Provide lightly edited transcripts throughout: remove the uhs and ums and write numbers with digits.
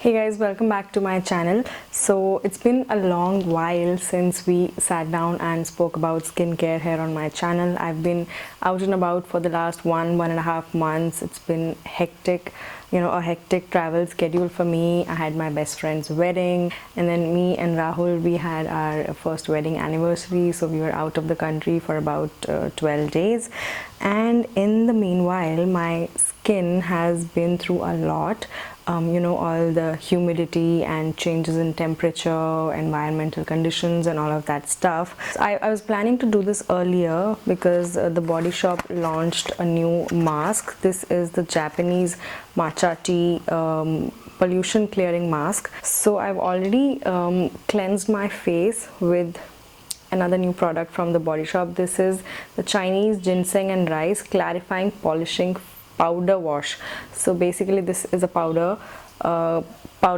Hey guys, welcome back to my channel. So it's been a long while since we sat down and spoke about skincare here on my channel. I've been out and about for the last one and a half months. It's been hectic, a hectic travel schedule for me. I had my best friend's wedding, and then me and Rahul, we had our first wedding anniversary, so we were out of the country for about 12 days. And in the meanwhile, my skin has been through a lot. All the humidity and changes in temperature, environmental conditions and all of that stuff. So I was planning to do this earlier because the Body Shop launched a new mask. This is the Japanese Matcha tea pollution clearing mask. So I've already cleansed my face with another new product from the Body Shop. This is the Chinese Ginseng and Rice Clarifying Polishing Powder Wash. So basically this is a powder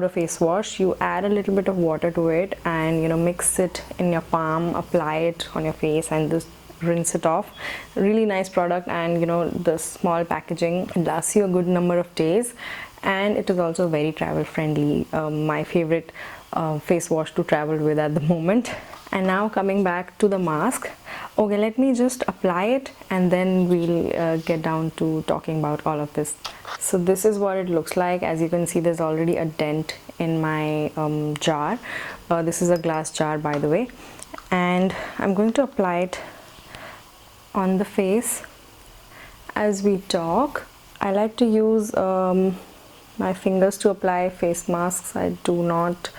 face wash. You add a little bit of water to it and mix it in your palm, apply it on your face and just rinse it off. Really nice product, and the small packaging lasts you a good number of days, and it is also very travel friendly. My favorite face wash to travel with at the moment. And now coming back to the mask. Okay, let me just apply it and then we'll get down to talking about all of this. So this is what it looks like. As you can see, there's already a dent in my jar. This is a glass jar, by the way, and I'm going to apply it on the face as we talk. I like to use my fingers to apply face masks. I do not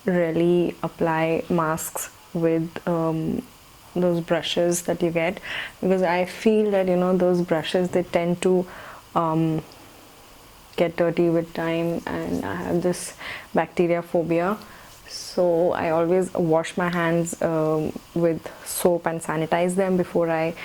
really apply masks with those brushes that you get, because I feel that those brushes, they tend to get dirty with time, and I have this bacteria phobia. So I always wash my hands with soap and sanitize them before I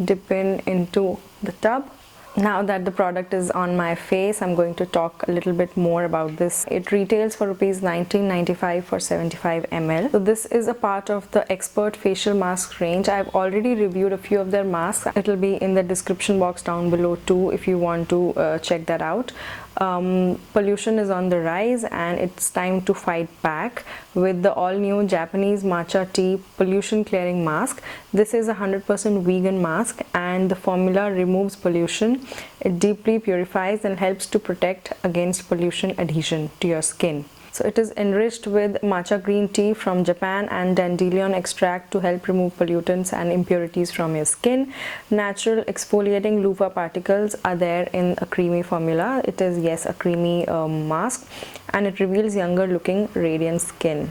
dip into the tub. Now that the product is on my face, I'm going to talk a little bit more about this. It retails for rupees 19.95 for 75 ml. So this is a part of the Expert Facial Mask range. I've already reviewed a few of their masks. It'll be in the description box down below too if you want to check that out. Pollution is on the rise, and it's time to fight back with the all-new Japanese Matcha tea pollution clearing mask. This is a 100% vegan mask, and the formula removes pollution. It deeply purifies and helps to protect against pollution adhesion to your skin. So it is enriched with matcha green tea from Japan and dandelion extract to help remove pollutants and impurities from your skin. Natural exfoliating loofah particles are there in a creamy formula. It is, yes, a creamy mask, and it reveals younger looking radiant skin.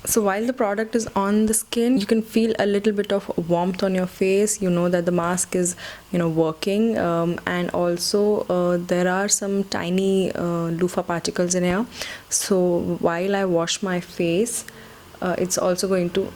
So while the product is on the skin, you can feel a little bit of warmth on your face. You know that the mask is working, and also there are some tiny loofah particles in here. So while I wash my face, it is also going to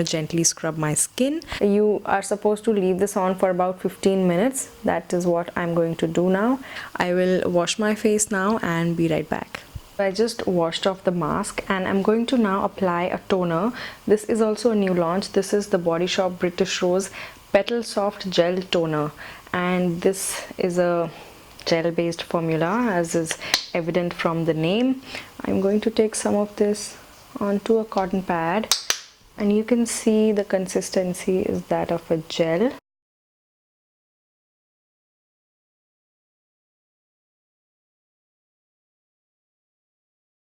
gently scrub my skin. You are supposed to leave this on for about 15 minutes. That is what I'm going to do now. I will wash my face now and be right back. I just washed off the mask, and I'm going to now apply a toner. This is also a new launch. This is the Body Shop British Rose Petal Soft Gel Toner, and this is a gel based formula, as is evident from the name. I'm going to take some of this onto a cotton pad, and you can see the consistency is that of a gel.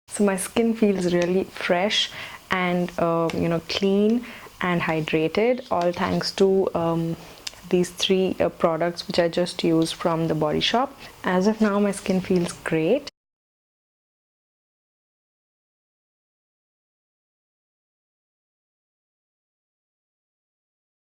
So my skin feels really fresh and clean and hydrated, all thanks to these three products which I just used from the Body Shop. As of now, my skin feels great.